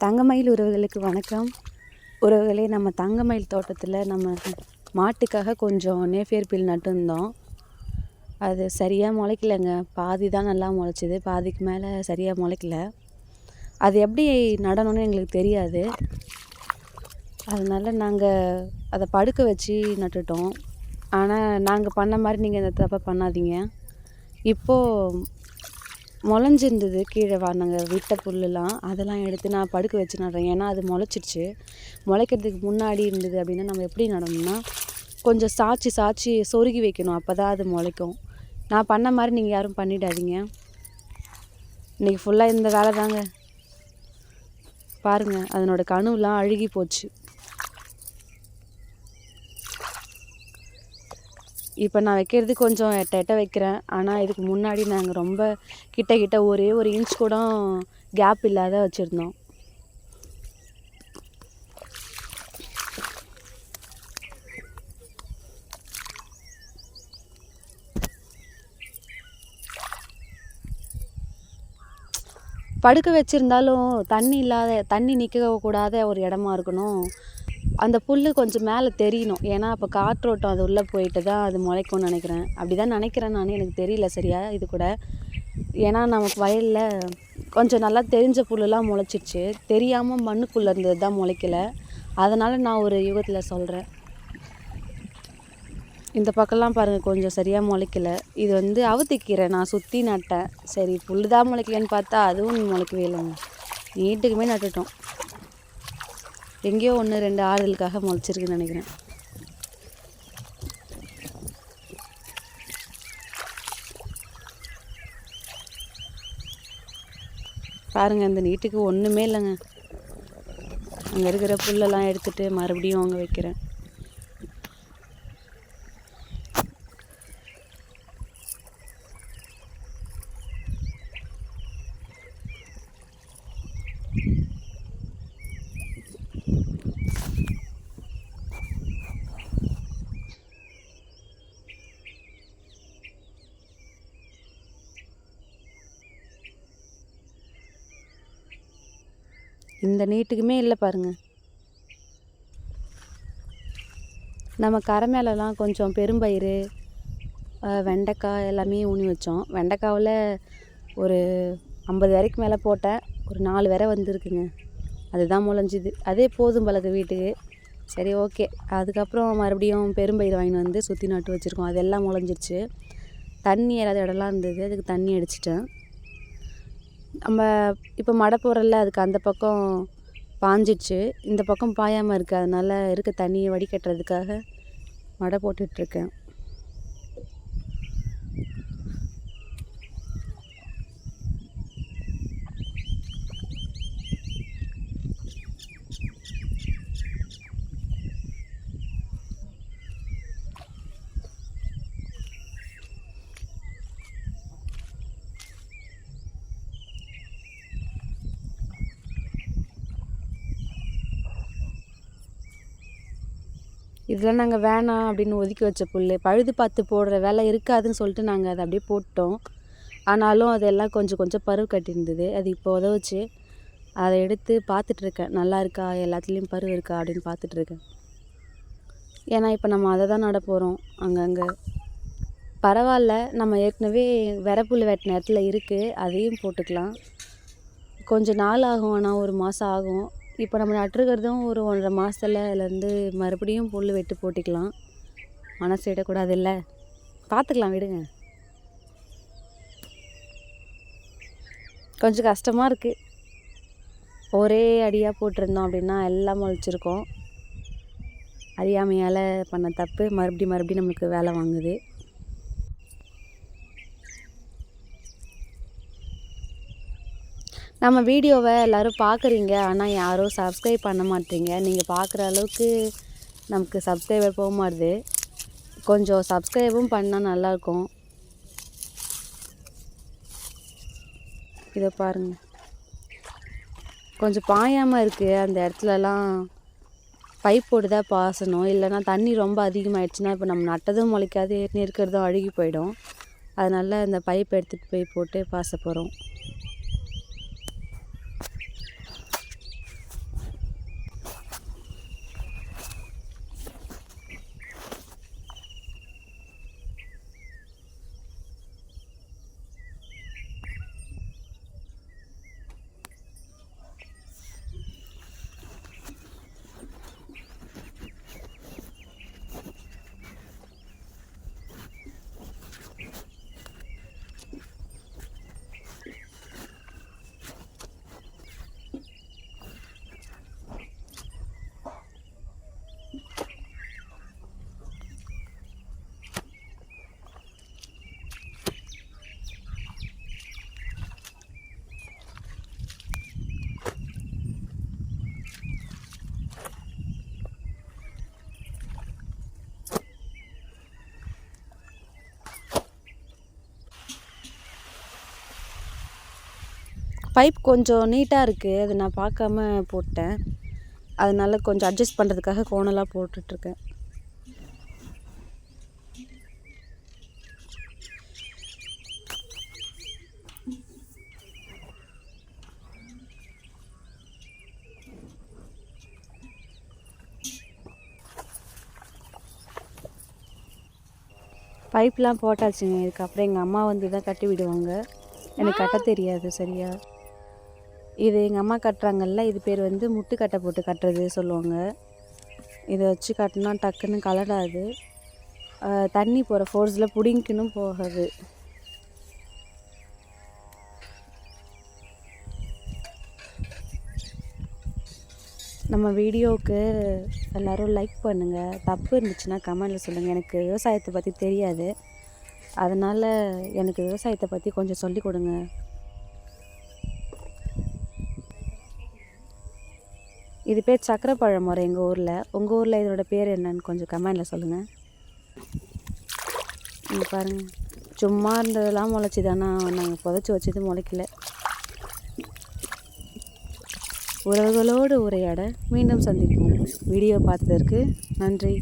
தங்கமயில் உறவுகளுக்கு வணக்கம். உறவுகளே, நம்ம தங்கமயில் தோட்டத்தில் நம்ம மாட்டுக்காக கொஞ்சம் நேப்பியர் புல் நட்டுருந்தோம். அது சரியாக முளைக்கலைங்க. பாதி தான் நல்லா முளைச்சிது, பாதிக்கு மேலே சரியாக முளைக்கல. அது எப்படி நடணும்னு எங்களுக்கு தெரியாது. அதனால் நாங்கள் அதை படுக்க வச்சு நட்டுட்டோம். ஆனால் நாங்கள் பண்ண மாதிரி நீங்கள் இந்த தப்பை பண்ணாதீங்க. இப்போது முளைஞ்சிருந்தது, கீழே நாங்கள் விட்ட புல்லுலாம் அதெல்லாம் எடுத்து நான் படுக்க வச்சு நடுறேன். ஏன்னா அது முளைச்சிருச்சு. முளைக்கிறதுக்கு முன்னாடி இருந்தது அப்படின்னா நம்ம எப்படி நடணும்னா கொஞ்சம் சாய்ச்சி சொருகி வைக்கணும். அப்போ தான் அது முளைக்கும். நான் பண்ண மாதிரி நீங்கள் யாரும் பண்ணிடாதீங்க. இன்றைக்கி ஃபுல்லாக இந்த வேலை தாங்க. பாருங்கள், அதனோட கணுவெலாம் அழுகி போச்சு. இப்போ நான் வைக்கிறது கொஞ்சம் எட்ட வைக்கிறேன். ஆனால் இதுக்கு முன்னாடி நாங்கள் ரொம்ப கிட்ட ஒரே ஒரு இன்ச் கூட கேப் இல்லாத வச்சுருந்தோம். படுக்க வச்சுருந்தாலும் தண்ணி நிற்கக்கூடாத ஒரு இடமா இருக்கணும். அந்த புல் கொஞ்சம் மேலே தெரியணும். ஏன்னா அப்போ காற்றோட்டம் அது உள்ளே போயிட்டு தான் அது முளைக்கும்னு நினைக்கிறேன். அப்படி தான் நினைக்கிறேன் நான். எனக்கு தெரியல சரியா இது கூட. ஏன்னா நமக்கு வயலில் கொஞ்சம் நல்லா தெரிஞ்ச புல்லுலாம் முளைச்சிருச்சு. தெரியாமல் மண்ணுக்குள்ளே இருந்தது தான் முளைக்கலை. அதனால் நான் ஒரு யுகத்தில் சொல்கிறேன். இந்த பக்கம்லாம் பாருங்கள், கொஞ்சம் சரியாக முளைக்கலை. இது அவுத்திக்கீரை நான் சுற்றி நட்டேன். சரி புல் தான் முளைக்கலன்னு பார்த்தா அதுவும் முளைக்கவே இல்லைங்க. நீட்டுக்குமே நட்டுட்டோம். எங்கேயோ 1-2 ஆறுதலுக்காக முளைச்சிருக்குன்னு நினைக்கிறேன். பாருங்கள், இந்த நீட்டுக்கு ஒன்றுமே இல்லைங்க. அங்கே இருக்கிற புல்லெல்லாம் எடுத்துகிட்டு மறுபடியும் அங்கே வைக்கிறேன். இந்த நீட்டுக்குமே இல்லை பாருங்கள். நம்ம கரை மேலெலாம் கொஞ்சம் பெரும்பயிறு, வெண்டைக்காய் எல்லாமே ஊனி வச்சோம். வெண்டைக்காவில் ஒரு 50 விதைக்கு மேலே போட்டேன். ஒரு 4 விதை வந்துருக்குங்க. அதுதான் முளைஞ்சிது. அதே போதும் பழகு வீட்டுக்கு. சரி, ஓகே. அதுக்கப்புறம் மறுபடியும் பெரும்பயிறு வாங்கிட்டு வந்து சுற்றி நட்டு வச்சுருக்கோம். அதெல்லாம் முளைஞ்சிருச்சு. தண்ணி ஏதாவது இடம்லாம் இருந்தது, அதுக்கு தண்ணி அடிச்சிட்டேன். நம்ம இப்போ மழை போகிறல்ல, அதுக்கு அந்த பக்கம் பாஞ்சிடுச்சு. இந்த பக்கம் பாயாமல் இருக்குது. அதனால் இருக்க தண்ணியை வடிகட்டுறதுக்காக மழை போட்டுட்ருக்கேன். இதெல்லாம் நாங்கள் வேணாம் அப்படின்னு ஒதுக்கி வச்ச புல். பழுது பார்த்து போடுற வேலை இருக்காதுன்னு சொல்லிட்டு நாங்கள் அதை அப்படியே போட்டோம். ஆனாலும் அதெல்லாம் கொஞ்சம் பருவு கட்டியிருந்தது. அது இப்போ உதவுச்சு. அதை எடுத்து பார்த்துட்ருக்கேன், நல்லா இருக்கா, எல்லாத்துலேயும் பருவு இருக்கா அப்படின்னு பார்த்துட்ருக்கேன். ஏன்னா இப்போ நம்ம அதை தான் நட போகிறோம். அங்கங்கே பரவாயில்ல, நம்ம ஏற்கனவே வெரைப்புல் வெட்டின இடத்துல இருக்குது, அதையும் போட்டுக்கலாம். கொஞ்சம் நாள் ஆகும், ஆனால் 1 மாதம் ஆகும். இப்போ நம்ம நட்டுருக்கிறதும் ஒரு 1.5 மாதத்துலேருந்து மறுபடியும் புல் வெட்டு போட்டிக்கலாம். மனசு விடக்கூடாது இல்லை, பார்த்துக்கலாம், விடுங்க. கொஞ்சம் கஷ்டமாக இருக்குது. ஒரே அடியாக போட்டிருந்தோம் அப்படின்னா எல்லாம் முளைச்சிருக்கோம். அறியாமையால் பண்ண தப்பு மறுபடியும் நம்மளுக்கு வேலை வாங்குது. நம்ம வீடியோவை எல்லோரும் பார்க்குறீங்க, ஆனால் யாரும் சப்ஸ்கிரைப் பண்ண மாட்டீங்க. நீங்கள் பார்க்குற அளவுக்கு நமக்கு சப்ஸ்கிரைபர் போக மாட்டுது. கொஞ்சம் சப்ஸ்கிரைபும் பண்ணால் நல்லாயிருக்கும். இதை பாருங்கள், கொஞ்சம் பாயாமல் இருக்குது. அந்த இடத்துலலாம் பைப் போட்டு தான் பாசணும். இல்லைனா தண்ணி ரொம்ப அதிகமாகிடுச்சுன்னா இப்போ நம்ம நட்டதும் முளைக்காது, ஏற்கனவே இருக்கிறதும் அழுகி போயிடும். அதனால் இந்த பைப் எடுத்துகிட்டு போய் போட்டு பாச போகிறோம். பைப் கொஞ்சம் நீட்டாக இருக்குது, அது நான் பார்க்காம போட்டேன். அதனால கொஞ்சம் அட்ஜஸ்ட் பண்ணுறதுக்காக கோணலாக போட்டுட்ருக்கேன். பைப்லாம் போட்டாச்சுங்க. இதுக்கப்புறம் எங்கள் அம்மா வந்து தான் கட்டி விடுவாங்க. எனக்கு கட்ட தெரியாது சரியா. இது எங்கள் அம்மா கட்டுறாங்கல்ல, இது பேர் வந்து முட்டுக்கட்டை போட்டு கட்டுறது சொல்லுவாங்க. இதை வச்சு கட்டினா டக்குன்னு கலடாது, தண்ணி போகிற ஃபோர்ஸில் பிடிங்கினும் போகாது. நம்ம வீடியோவுக்கு எல்லோரும் லைக் பண்ணுங்கள். தப்பு இருந்துச்சுன்னா கமெண்டில் சொல்லுங்கள். எனக்கு விவசாயத்தை பற்றி தெரியாது, அதனால் எனக்கு விவசாயத்தை பற்றி கொஞ்சம் சொல்லிக் கொடுங்க. இது பேர் சக்கரைப்பழ மரம் எங்கள் ஊரில். உங்கள் ஊரில் இதோட பேர் என்னன்னு கொஞ்சம் கமெண்டில் சொல்லுங்கள். நீங்கள் பாருங்கள், சும்மா இருந்ததெல்லாம் முளைச்சி தானே, நாங்கள் புதைச்சி வச்சது முளைக்கல. உறவுகளோடு உரையாட மீண்டும் சந்திப்போம். வீடியோ பார்த்ததற்கு நன்றி.